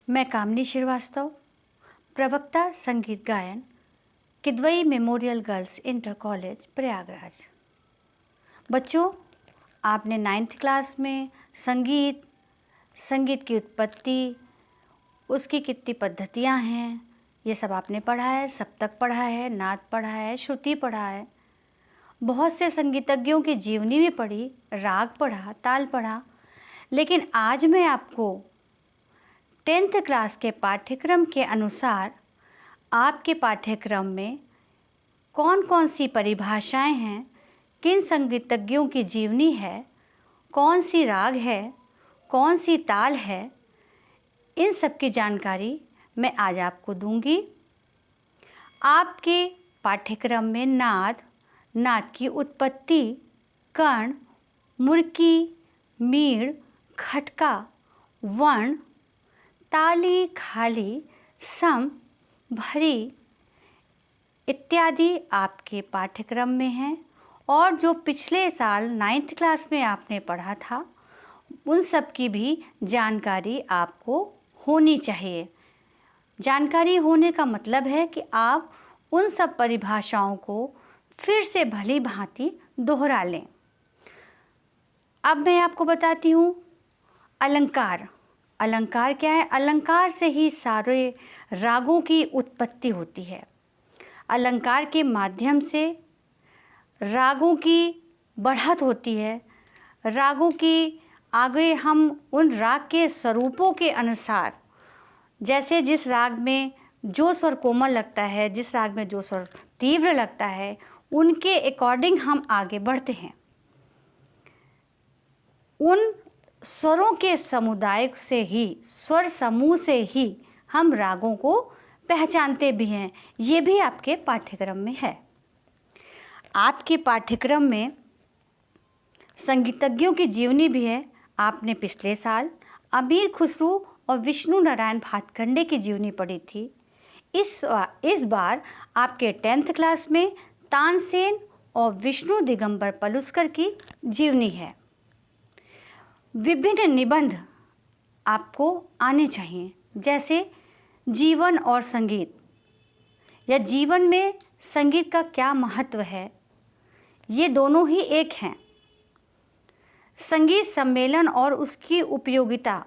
मैं कामिनी श्रीवास्तव, प्रवक्ता संगीत गायन, Kidwai memorial girls inter college Prayagraj. बच्चों, आपने 9th क्लास में संगीत की उत्पत्ति, उसकी कितनी पद्धतियाँ हैं, ये सब आपने पढ़ा है। सप्तक पढ़ा है, नाद पढ़ा है, श्रुति पढ़ा है, बहुत से संगीतज्ञों की जीवनी भी पढ़ी, राग पढ़ा, ताल पढ़ा। लेकिन आज मैं आपको 10th क्लास के पाठ्यक्रम के अनुसार आपके पाठ्यक्रम में कौन कौन सी परिभाषाएं हैं, किन संगीतज्ञों की जीवनी है, कौन सी राग है, कौन सी ताल है, इन सब की जानकारी मैं आज आपको दूंगी। आपके पाठ्यक्रम में नाद की उत्पत्ति, कर्ण, मुर्की, मीड़, खटका, वर्ण, ताली, खाली, सम, भरी इत्यादि आपके पाठ्यक्रम में हैं। और जो पिछले साल 9th क्लास में आपने पढ़ा था, उन सब की भी जानकारी आपको होनी चाहिए। जानकारी होने का मतलब है कि आप उन सब परिभाषाओं को फिर से भली भांति दोहरा लें। अब मैं आपको बताती हूँ अलंकार। अलंकार क्या है? अलंकार से ही सारे रागों की उत्पत्ति होती है। अलंकार के माध्यम से रागों की बढ़त होती है। रागों की आगे हम उन राग के स्वरूपों के अनुसार, जैसे जिस राग में जो स्वर कोमल लगता है, जिस राग में जो स्वर तीव्र लगता है, उनके अकॉर्डिंग हम आगे बढ़ते हैं। उन स्वरों के समुदाय से ही, स्वर समूह से ही हम रागों को पहचानते भी हैं। ये भी आपके पाठ्यक्रम में है। आपके पाठ्यक्रम में संगीतज्ञों की जीवनी भी है। आपने पिछले साल अमीर खुसरो और विष्णु नारायण भातखंडे की जीवनी पढ़ी थी। इस बार आपके 10th क्लास में तानसेन और विष्णु दिगंबर पलुस्कर की जीवनी है। विभिन्न निबंध आपको आने चाहिए, जैसे जीवन और संगीत, या जीवन में संगीत का क्या महत्व है, ये दोनों ही एक हैं। संगीत सम्मेलन और उसकी उपयोगिता,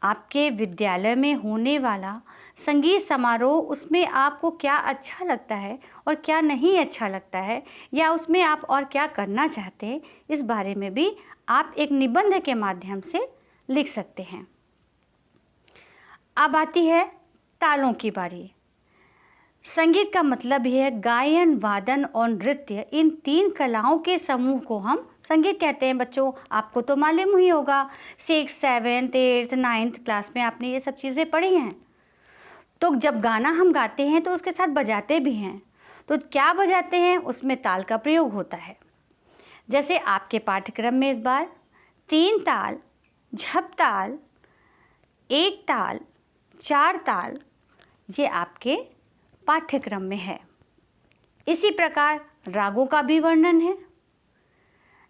आपके विद्यालय में होने वाला संगीत समारोह, उसमें आपको क्या अच्छा लगता है और क्या नहीं अच्छा लगता है, या उसमें आप और क्या करना चाहते हैं, इस बारे में भी आप एक निबंध के माध्यम से लिख सकते हैं। अब आती है तालों की बारी। संगीत का मतलब ही है गायन, वादन और नृत्य। इन 3 कलाओं के समूह को हम संगीत कहते हैं। बच्चों, आपको तो मालूम ही होगा, 6th, 7th, 8th, 9th class में आपने ये सब चीज़ें पढ़ी हैं। तो जब गाना हम गाते हैं तो उसके साथ बजाते भी हैं। तो क्या बजाते हैं? उसमें ताल का प्रयोग होता है। जैसे आपके पाठ्यक्रम में इस बार 3 ताल, झपताल, 1 ताल, 4 ताल, ये आपके पाठ्यक्रम में है। इसी प्रकार रागों का भी वर्णन है।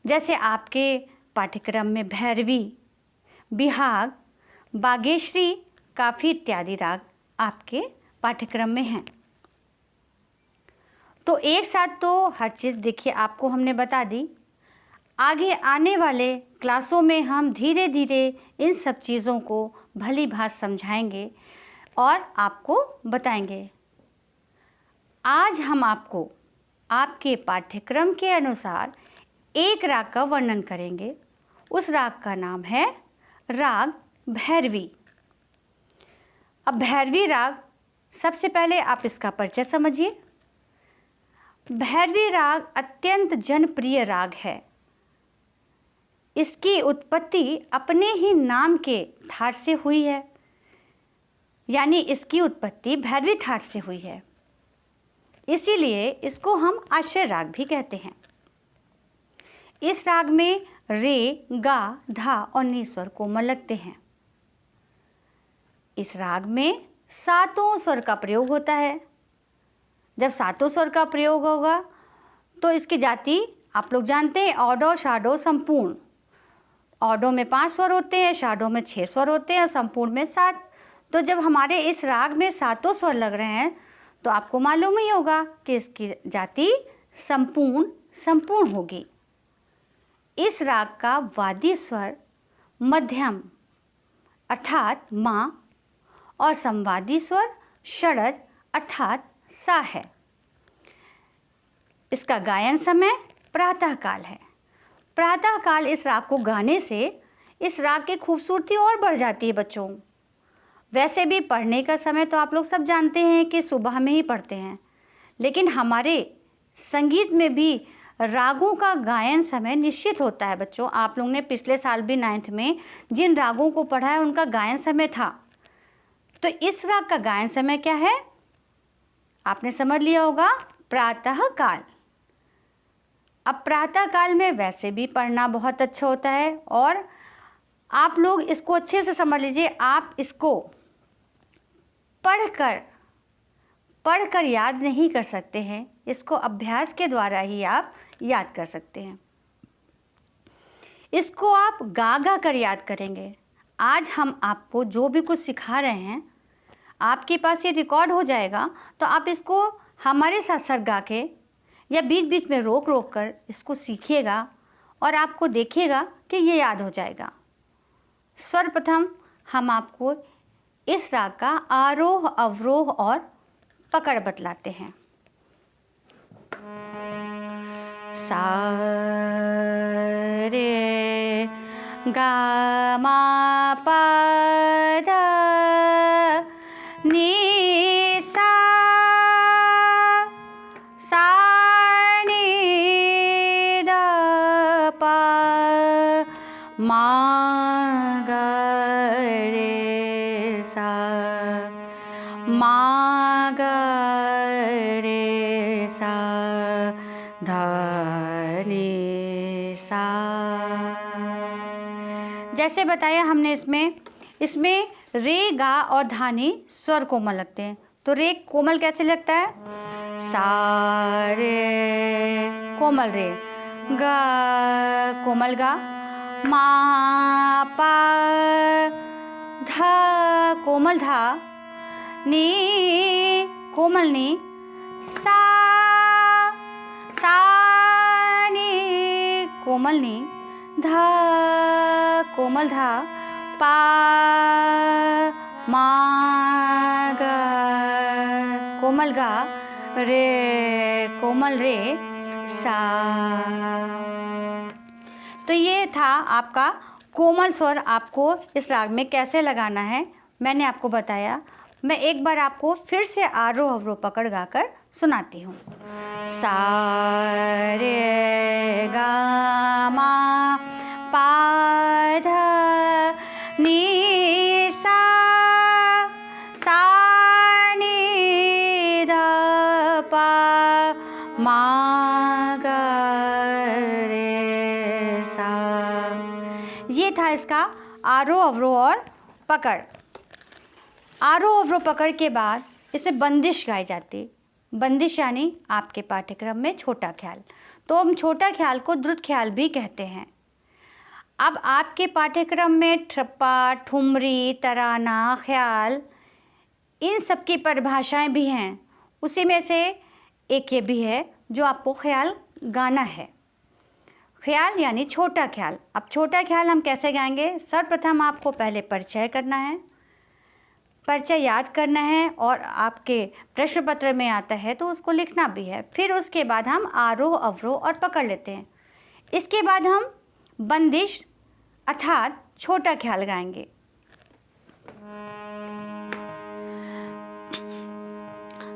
जैसे आपके पाठ्यक्रम में भैरवी, बिहाग, बागेश्वरी, काफी इत्यादि राग आपके पाठ्यक्रम में हैं। तो एक साथ तो हर चीज़ देखिए आपको हमने बता दी। आगे आने वाले क्लासों में हम धीरे धीरे इन सब चीज़ों को भली भांति समझाएंगे और आपको बताएंगे। आज हम आपको आपके पाठ्यक्रम के अनुसार एक राग का वर्णन करेंगे। उस राग का नाम है राग भैरवी। अब भैरवी राग, सबसे पहले आप इसका परिचय समझिए। भैरवी राग अत्यंत जनप्रिय राग है। इसकी उत्पत्ति अपने ही नाम के थाट से हुई है, यानी इसकी उत्पत्ति भैरवी थाट से हुई है। इसीलिए इसको हम आश्रय राग भी कहते हैं। इस राग में रे, गा, धा और नी स्वर कोमल लगते हैं। इस राग में 7 स्वर का प्रयोग होता है। जब 7 स्वर का प्रयोग होगा तो इसकी जाति आप लोग जानते हैं, ऑडो, शाडो, संपूर्ण। ऑडो में 5 स्वर होते हैं, शाडो में 6 स्वर होते हैं, संपूर्ण में 7। तो जब हमारे इस राग में सातों स्वर लग रहे हैं तो आपको मालूम ही होगा कि इसकी जाति संपूर्ण होगी। इस राग का वादी स्वर मध्यम अर्थात मा और संवादी स्वर षडज अर्थात सा है। इसका गायन समय प्रातःकाल है। प्रातःकाल इस राग को गाने से इस राग की खूबसूरती और बढ़ जाती है बच्चों। वैसे भी पढ़ने का समय तो आप लोग सब जानते हैं कि सुबह में ही पढ़ते हैं, लेकिन हमारे संगीत में भी रागों का गायन समय निश्चित होता है बच्चों। आप लोग ने पिछले साल भी 9th में जिन रागों को पढ़ा है उनका गायन समय था। तो इस राग का गायन समय क्या है आपने समझ लिया होगा, प्रातःकाल। अब प्रातःकाल में वैसे भी पढ़ना बहुत अच्छा होता है और आप लोग इसको अच्छे से समझ लीजिए। आप इसको पढ़कर याद नहीं कर सकते हैं, इसको अभ्यास के द्वारा ही आप याद कर सकते हैं। इसको आप गा कर याद करेंगे। आज हम आपको जो भी कुछ सिखा रहे हैं आपके पास ये रिकॉर्ड हो जाएगा, तो आप इसको हमारे साथ साथ गा के या बीच बीच में रोक कर इसको सीखिएगा और आपको देखिएगा कि ये याद हो जाएगा। सर्वप्रथम हम आपको इस राग का आरोह अवरोह और पकड़ बतलाते हैं। सा रे गा मा पा धा नी सा नी धा पा मा गा रे सा मा गा रे सा धा नी सा। जैसे बताया हमने इसमें रे गा और धानी स्वर कोमल लगते हैं। तो रे कोमल कैसे लगता है, सा रे कोमल रे, गा कोमल गा, मा पा धा कोमल धा, नी कोमल नी, सा नी कोमल नी, धा कोमल धा, पा मा गा कोमल गा, रे कोमल रे, सा। तो ये था आपका कोमल स्वर आपको इस राग में कैसे लगाना है मैंने आपको बताया। मैं एक बार आपको फिर से आरोह अवरोह पकड़ गाकर सुनाती हूँ। सा रे गा मा पा धा नी सा नी धा पा मा गा रे सा। ये था इसका आरोह अवरोह और पकड़। आरोह अवरोह पकड़ के बाद इसमें बंदिश गाई जाती। बंदिश यानी आपके पाठ्यक्रम में छोटा ख्याल, तो हम छोटा ख्याल को द्रुत ख्याल भी कहते हैं। अब आपके पाठ्यक्रम में ठप्पा, ठुमरी, तराना, ख्याल, इन सब की परिभाषाएं भी हैं। उसी में से एक ये भी है जो आपको ख्याल गाना है। ख्याल यानी छोटा ख्याल। अब छोटा ख्याल हम कैसे गाएंगे, सर्वप्रथम आपको पहले परिचय करना है, परिचय याद करना है और आपके प्रश्न पत्र में आता है तो उसको लिखना भी है। फिर उसके बाद हम आरोह अवरोह और पकड़ लेते हैं। इसके बाद हम बंदिश अर्थात छोटा ख्याल गाएंगे।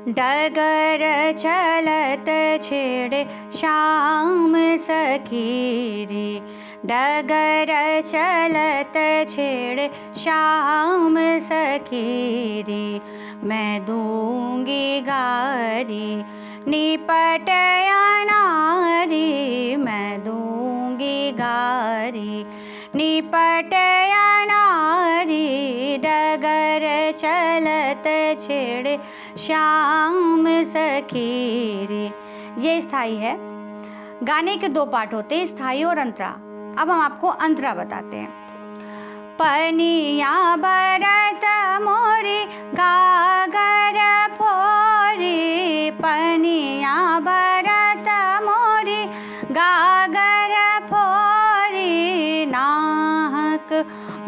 डगर चलत छेड़े श्याम सखीरी, डगर चलत छेड़े श्याम सखीरी, मैं दूंगी गारी निपट नारी, मैं दूंगी गारी निपट नारी, डगर चलत छेड़े श्याम सखीरी। ये स्थाई है। गाने के दो पार्ट होते हैं, स्थाई और अंतरा। अब हम आपको अंतरा बताते हैं। पनिया भरत मोरी गागर फोरी, पनिया भरत मोरी गागर फोरी, नाहक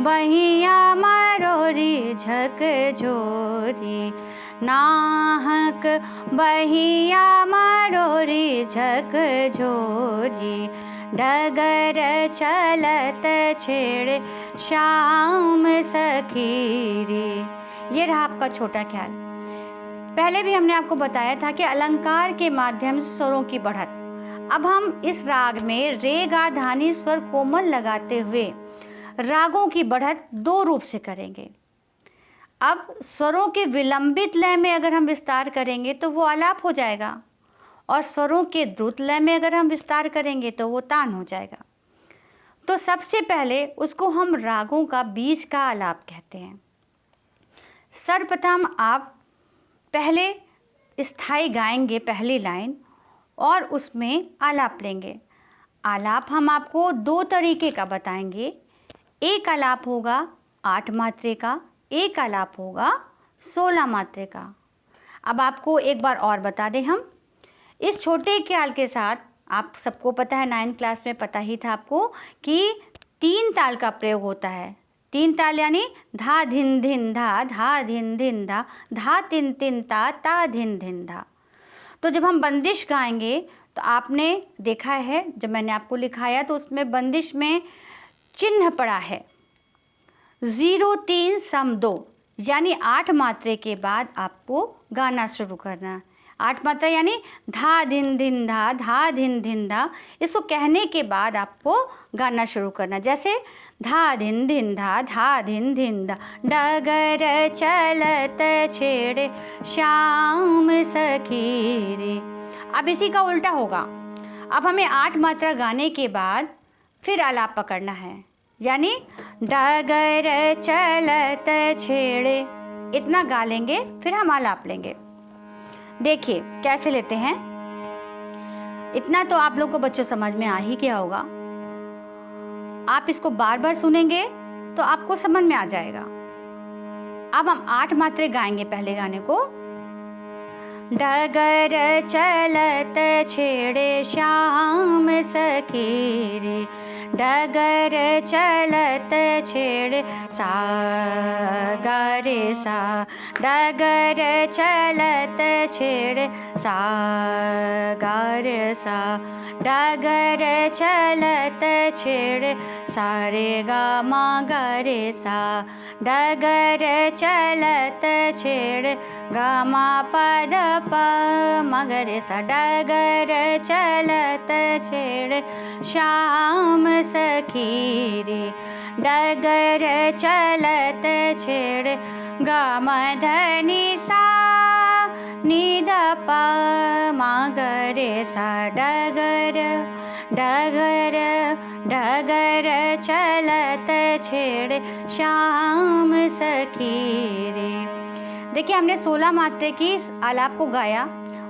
बहिया मरोरी झकझोरी, नाहक बहिया मरोरी झकझोरी, डगर चलत छेड़ श्याम सखीरी। ये रहा आपका छोटा ख्याल। पहले भी हमने आपको बताया था कि अलंकार के माध्यम से स्वरों की बढ़त। अब हम इस राग में रे गा धानी स्वर कोमल लगाते हुए रागों की बढ़त दो रूप से करेंगे। अब स्वरों के विलंबित लय में अगर हम विस्तार करेंगे तो वो आलाप हो जाएगा, और स्वरों के द्रुत लय में अगर हम विस्तार करेंगे तो वो तान हो जाएगा। तो सबसे पहले उसको हम रागों का बीज का आलाप कहते हैं। सर्वप्रथम आप पहले स्थाई गाएंगे पहली लाइन और उसमें आलाप लेंगे। आलाप हम आपको दो तरीके का बताएंगे। एक आलाप होगा 8 मात्रे का, एक आलाप होगा 16 मात्रे का। अब आपको एक बार और बता दें, हम इस छोटे ख्याल के साथ, आप सबको पता है 9th क्लास में पता ही था आपको कि 3 ताल का प्रयोग होता है। 3 ताल यानी धा धिन धिन धा, धा धिन धिन धा, धा तिन तिन ता, ता धिन धिन धा। तो जब हम बंदिश गाएंगे तो आपने देखा है, जब मैंने आपको लिखाया तो उसमें बंदिश में चिन्ह पड़ा है 0 3 सम 2, यानी 8 मात्रे के बाद आपको गाना शुरू करना। 8 मात्रा यानी धा धिन धिन धा, धा धिन धिन धा। इसको कहने के बाद आपको गाना शुरू करना, जैसे धा धिन धिन धा, धा धिन धिन धा, डगर चलत छेड़ श्याम सखीरी। अब इसी का उल्टा होगा। अब हमें 8 मात्रा गाने के बाद फिर आलाप पकड़ना है, यानी डगर चलत छेड़े, इतना गा लेंगे, फिर हम आलाप लेंगे। देखिए कैसे लेते हैं। इतना तो आप लोग को बच्चों समझ में आ ही गया होगा। आप इसको बार बार सुनेंगे तो आपको समझ में आ जाएगा। अब हम 8 मात्रे गाएंगे पहले गाने को। डगर चलत छेड़े श्याम सखीरी, डगर चलत छेड़ सा गा रे सा, डगर चलत छेड़ सा गा रे सा, डगर चलत छेड़ सा रे गा मा गा रे सा, डगर चलत छेड़ गा मा पद प म ग रे सा, डगर चलत छेड़ श्याम सखीरी, डगर चलत छेड़ गा म धनी सा नि ध प म ग रे सा, डगर डगर डगर चलत छेड़ श्याम सखीरी। देखिए हमने 16 मात्रे की आलाप को गाया,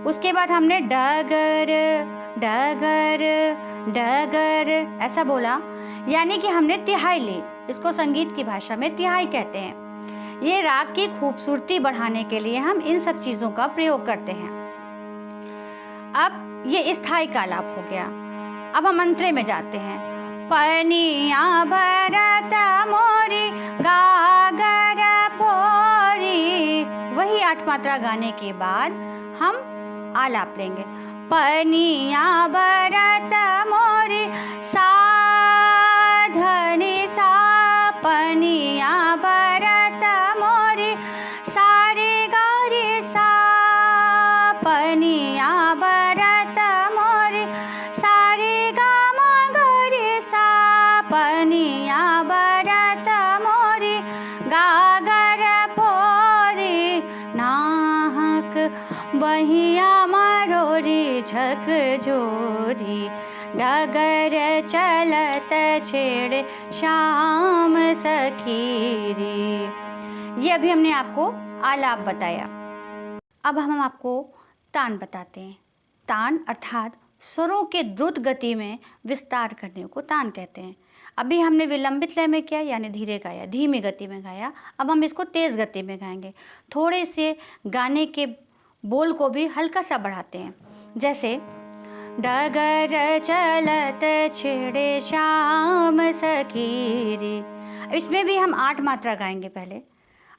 उसके बाद हमने डगर डगर डगर ऐसा बोला, यानी कि हमने तिहाई ली। इसको संगीत की भाषा में तिहाई कहते हैं। ये राग की खूबसूरती बढ़ाने के लिए हम इन सब चीज़ों का प्रयोग करते हैं। अब ये स्थाई का आलाप हो गया। अब हम अंतरे में जाते हैं। पनिया भरत मोरी गागर फोरी, वही 8 मात्रा गाने के बाद हम आलाप लेंगे। पनिया भरत मोरी सा धनी सा, पनिया भरत मोरी सारे गारे सा, पनिया भरत मोरी सारे गा मा गरे सा, पनिया भरत मोरी गागर फोरी, नाहक बहिया मरोरी झकझोरी, डगर चलत छेड़ श्याम सखीरी। ये अभी हमने आपको आलाप बताया। अब हम आपको तान बताते हैं। तान अर्थात स्वरों के द्रुत गति में विस्तार करने को तान कहते हैं। अभी हमने विलंबित लय में किया यानी धीरे गाया, धीमी गति में गाया। अब हम इसको तेज़ गति में गाएंगे। थोड़े से गाने के बोल को भी हल्का सा बढ़ाते हैं, जैसे डगर चलत छिड़े श्याम सखी रे। इसमें भी हम 8 मात्रा गाएंगे। पहले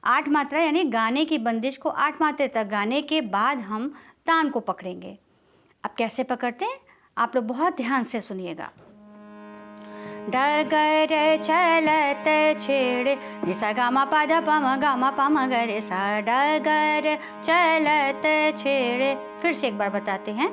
8 मात्रा यानी गाने की बंदिश को 8 मात्रा तक गाने के बाद हम तान को पकड़ेंगे। अब कैसे पकड़ते हैं आप लोग बहुत ध्यान से सुनिएगा। डगर चलत छिड़े निसा गामा पादा पम गामा पम गरे सा। डगर चलत छिड़े, फिर से एक बार बताते हैं।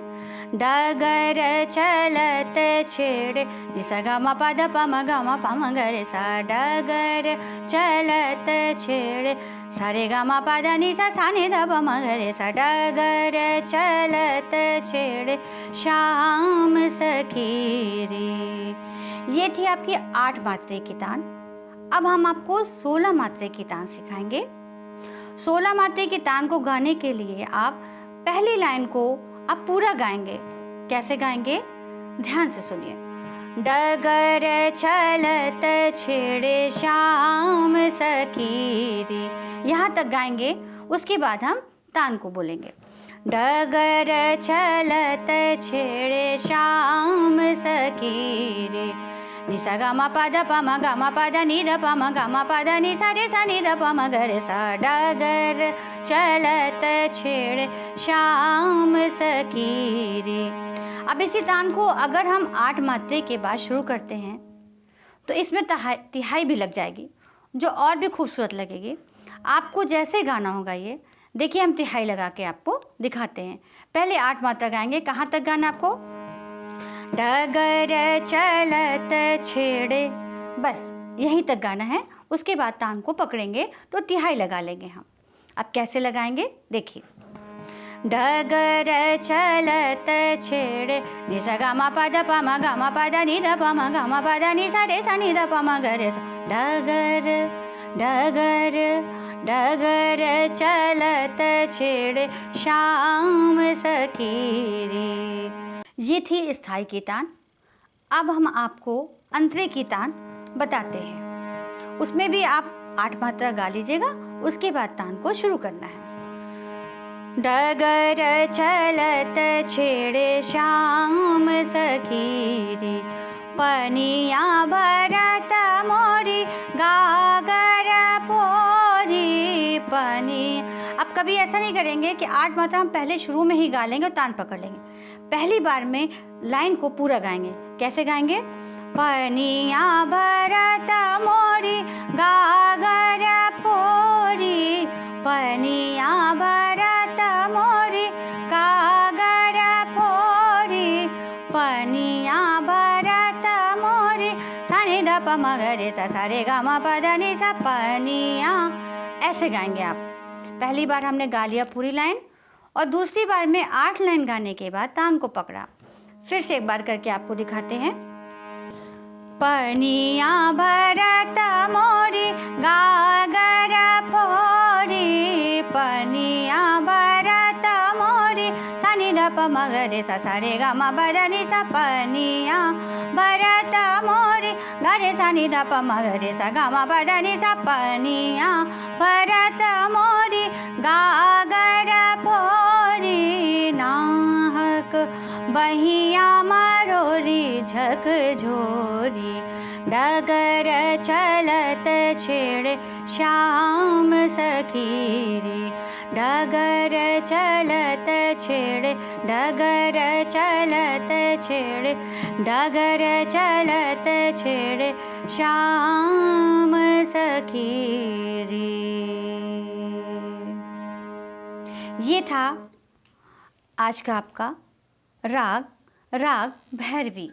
डगर चलत छिड़े निसा गामा पादा पम गामा पम गरे सा। डगर चलत छिड़े सारे गामा पादा निसा साने द पम गरे सा। डगर चलत छिड़े श्याम सखी रे। ये थी आपकी 8 मात्रे की तान। अब हम आपको 16 मात्रे की तान सिखाएंगे। 16 मात्रे की तान को गाने के लिए आप पहली लाइन को आप पूरा गाएंगे। कैसे गाएंगे ध्यान से सुनिए। डगर चलत छिड़े श्याम सखी रे, यहाँ तक गाएंगे। उसके बाद हम तान को बोलेंगे। डगर चलत छिड़े श्याम सखी रे निसा गामा पादा पमा गामा पादा नी द पमा गामा पादा नी सा रे सा नी द पमा गरे सा। डगर चलत छिड़े श्याम सखी रे। अब इसी तान को अगर हम 8 मात्रे के बाद शुरू करते हैं तो इसमें तिहाई भी लग जाएगी, जो और भी खूबसूरत लगेगी। आपको जैसे गाना होगा ये देखिए, हम तिहाई लगा के आपको दिखाते हैं। पहले 8 मात्रा गाएंगे। कहाँ तक गाना आपको? डगर चलत छेड़े, बस यहीं तक गाना है। उसके बाद तान को पकड़ेंगे तो तिहाई लगा लेंगे हम। अब कैसे लगाएंगे देखिए। डगर चलत छेड़े निसा गामा पादा पमा गामा पादा नी द पमा गामा पादा नी सा रे सा नी द पमा गरे सा। डगर डगर डगर चलत छेड़े श्याम सखी रे। ये थी स्थाई की तान। अब हम आपको अंतरे की तान बताते हैं। उसमें भी आप 8 मात्रा गा लीजिएगा। उसके बाद तान को शुरू करना है। डगर चलत छेड़े श्याम सखी रे पनिया भरत मोरी गागर फोरी पनी। अब कभी ऐसा नहीं करेंगे कि 8 मात्रा हम पहले शुरू में ही गा लेंगे और तान पकड़ लेंगे। पहली बार में लाइन को पूरा गाएंगे। कैसे गाएंगे? पनिया भरत मोरी गागर फोरी पनिया भरत मोरी गागर फोरी पनिया भरत मोरी सानी द पमा गरे सा सा रे गा मा पा दा नी सा पनिया। ऐसे गाएंगे आप। पहली बार हमने गा लिया पूरी लाइन और दूसरी बार में 8 लाइन गाने के बाद तान को पकड़ा। फिर से एक बार करके आपको दिखाते हैं। पनिया भरत मोरी गागर फोरी पनिया भरत मोरी सानी द पमा गरे सा सा रे गा मा पा दा नी सा पनिया भरत मोरी गरे सानी द पमा गरे सा गा मा पा दा नी सा पनिया भरत मोरी गागर फोरी नाहक बहिया मरोरी झक झोरी डगर चलत छेड़े श्याम सखी रे डगर चलत छेड़े डगर चलत छेड़े डगर चलत छेड़े श्याम सखी रे। ये था आज का आपका राग भैरवी।